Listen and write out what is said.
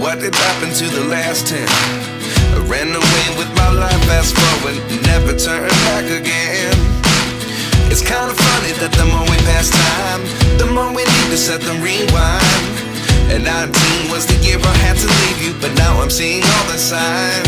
what did happen to the last 10? I ran away with my life, fast forward, never turn back again. It's kind of funny that the more we pass time, the more we need to set them rewind. And 19 was the year I had to leave you, but now I'm seeing all the signs.